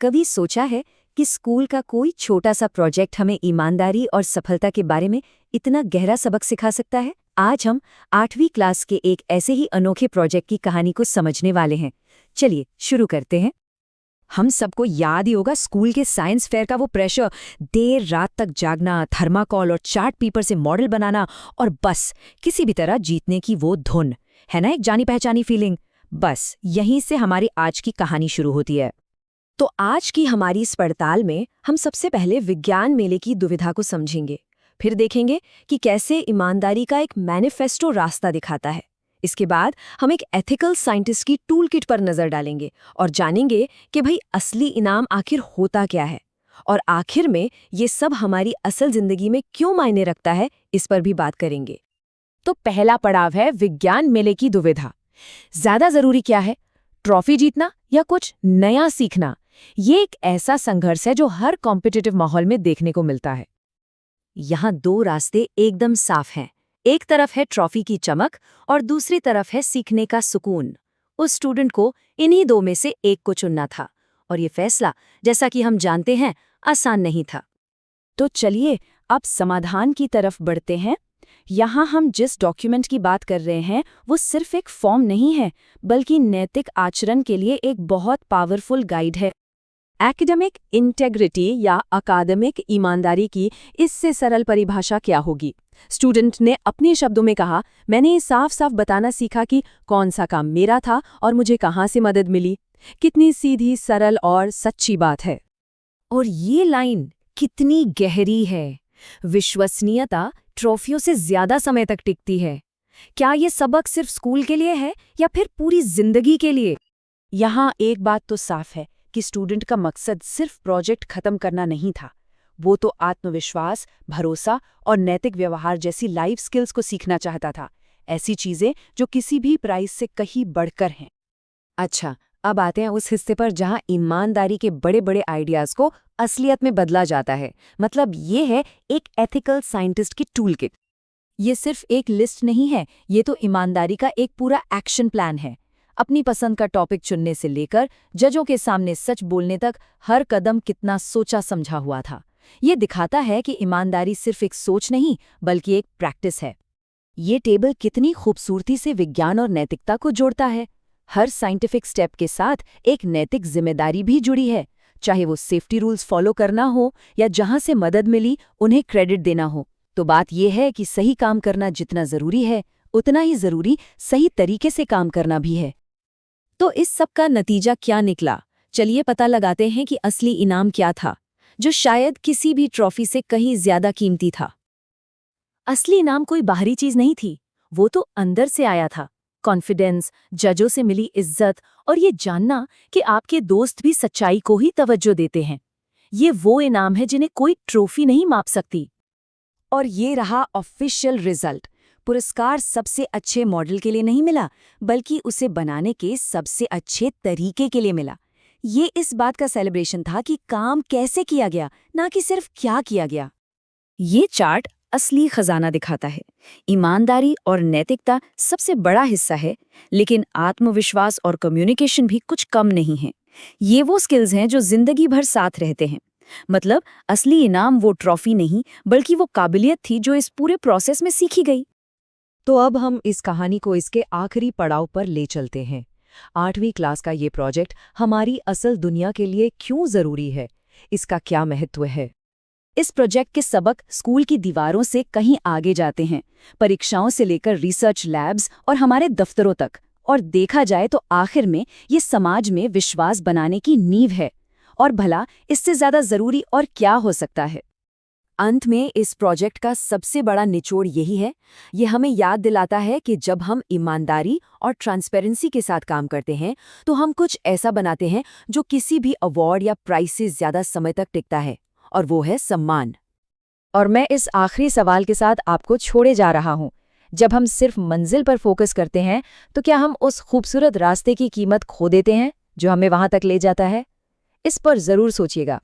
कभी सोचा है कि स्कूल का कोई छोटा सा प्रोजेक्ट हमें ईमानदारी और सफलता के बारे में इतना गहरा सबक सिखा सकता है? आज हम 8वीं क्लास के एक ऐसे ही अनोखे प्रोजेक्ट की कहानी को समझने वाले हैं। चलिए शुरू करते हैं। हम सबको याद ही होगा स्कूल के साइंस फेयर का वो प्रेशर, देर रात तक जागना, थर्माकोल और चार्ट पेपर से मॉडल बनाना और बस किसी भी तरह जीतने की वो धुन, है ना, एक जानी पहचानी फीलिंग। बस यहीं से हमारी आज की कहानी शुरू होती है। तो आज की हमारी इस पड़ताल में हम सबसे पहले विज्ञान मेले की दुविधा को समझेंगे, फिर देखेंगे कि कैसे ईमानदारी का एक मैनिफेस्टो रास्ता दिखाता है। इसके बाद हम एक एथिकल साइंटिस्ट की टूल किट पर नजर डालेंगे और जानेंगे कि भाई असली इनाम आखिर होता क्या है, और आखिर में ये सब हमारी असल जिंदगी में क्यों मायने रखता है, इस पर भी बात करेंगे। तो पहला पड़ाव है विज्ञान मेले की दुविधा। ज्यादा जरूरी क्या है, ट्रॉफी जीतना या कुछ नया सीखना? ये एक ऐसा संघर्ष है जो हर कॉम्पिटिटिव माहौल में देखने को मिलता है। यहाँ दो रास्ते एकदम साफ हैं। एक तरफ है ट्रॉफी की चमक और दूसरी तरफ है सीखने का सुकून। उस स्टूडेंट को इन्हीं दो में से एक को चुनना था, और ये फैसला, जैसा कि हम जानते हैं, आसान नहीं था। तो चलिए अब समाधान की तरफ बढ़ते हैं। यहाँ हम जिस डॉक्यूमेंट की बात कर रहे हैं वो सिर्फ एक फॉर्म नहीं है, बल्कि नैतिक आचरण के लिए एक बहुत पावरफुल गाइड है। एकेडमिक इंटेग्रिटी या अकादमिक ईमानदारी की इससे सरल परिभाषा क्या होगी? स्टूडेंट ने अपने शब्दों में कहा, मैंने ये साफ साफ बताना सीखा कि कौन सा काम मेरा था और मुझे कहाँ से मदद मिली। कितनी सीधी, सरल और सच्ची बात है। और ये लाइन कितनी गहरी है। विश्वसनीयता ट्रॉफियों से ज्यादा समय तक टिकती है। क्या ये सबक सिर्फ स्कूल के लिए है या फिर पूरी जिंदगी के लिए? यहाँ एक बात तो साफ है कि स्टूडेंट का मकसद सिर्फ प्रोजेक्ट खत्म करना नहीं था। वो तो आत्मविश्वास, भरोसा और नैतिक व्यवहार जैसी लाइफ स्किल्स को सीखना चाहता था। ऐसी चीजें जो किसी भी प्राइस से कहीं बढ़कर हैं। अच्छा, अब आते हैं उस हिस्से पर जहां ईमानदारी के बड़े बड़े आइडियाज को असलियत में बदला जाता है। मतलब ये है एक एथिकल साइंटिस्ट की टूल किट। ये सिर्फ एक लिस्ट नहीं है, ये तो ईमानदारी का एक पूरा एक्शन प्लान है। अपनी पसंद का टॉपिक चुनने से लेकर जजों के सामने सच बोलने तक हर कदम कितना सोचा समझा हुआ था। ये दिखाता है कि ईमानदारी सिर्फ एक सोच नहीं, बल्कि एक प्रैक्टिस है। ये टेबल कितनी खूबसूरती से विज्ञान और नैतिकता को जोड़ता है। हर साइंटिफिक स्टेप के साथ एक नैतिक जिम्मेदारी भी जुड़ी है, चाहे वो सेफ्टी रूल्स फॉलो करना हो या जहां से मदद मिली उन्हें क्रेडिट देना हो। तो बात यह है कि सही काम करना जितना जरूरी है, उतना ही जरूरी सही तरीके से काम करना भी है। तो इस सब का नतीजा क्या निकला? चलिए पता लगाते हैं कि असली इनाम क्या था, जो शायद किसी भी ट्रॉफी से कहीं ज्यादा कीमती था। असली इनाम कोई बाहरी चीज नहीं थी, वो तो अंदर से आया था। कॉन्फिडेंस, जजों से मिली इज्जत और ये जानना कि आपके दोस्त भी सच्चाई को ही तवज्जो देते हैं। ये वो इनाम है जिन्हें कोई ट्रॉफी नहीं माप सकती। और ये रहा ऑफिशियल रिजल्ट। पुरस्कार सबसे अच्छे मॉडल के लिए नहीं मिला, बल्कि उसे बनाने के सबसे अच्छे तरीके के लिए मिला। ये इस बात का सेलिब्रेशन था कि काम कैसे किया गया, ना कि सिर्फ क्या किया गया। ये चार्ट असली खजाना दिखाता है। ईमानदारी और नैतिकता सबसे बड़ा हिस्सा है, लेकिन आत्मविश्वास और कम्युनिकेशन भी कुछ कम नहीं है। ये वो स्किल्स हैं जो जिंदगी भर साथ रहते हैं। मतलब असली इनाम वो ट्रॉफी नहीं, बल्कि वो काबिलियत थी जो इस पूरे प्रोसेस में सीखी गई। तो अब हम इस कहानी को इसके आखिरी पड़ाव पर ले चलते हैं। 8वीं क्लास का ये प्रोजेक्ट हमारी असल दुनिया के लिए क्यों जरूरी है? इसका क्या महत्व है? इस प्रोजेक्ट के सबक स्कूल की दीवारों से कहीं आगे जाते हैं, परीक्षाओं से लेकर रिसर्च लैब्स और हमारे दफ्तरों तक। और देखा जाए तो आखिर में ये समाज में विश्वास बनाने की नींव है। और भला इससे ज्यादा जरूरी और क्या हो सकता है? अंत में इस प्रोजेक्ट का सबसे बड़ा निचोड़ यही है। ये हमें याद दिलाता है कि जब हम ईमानदारी और ट्रांसपेरेंसी के साथ काम करते हैं, तो हम कुछ ऐसा बनाते हैं जो किसी भी अवार्ड या प्राइज से ज्यादा समय तक टिकता है, और वो है सम्मान। और मैं इस आखिरी सवाल के साथ आपको छोड़े जा रहा हूँ। जब हम सिर्फ मंजिल पर फोकस करते हैं, तो क्या हम उस खूबसूरत रास्ते की कीमत खो देते हैं जो हमें वहां तक ले जाता है? इस पर जरूर सोचिएगा।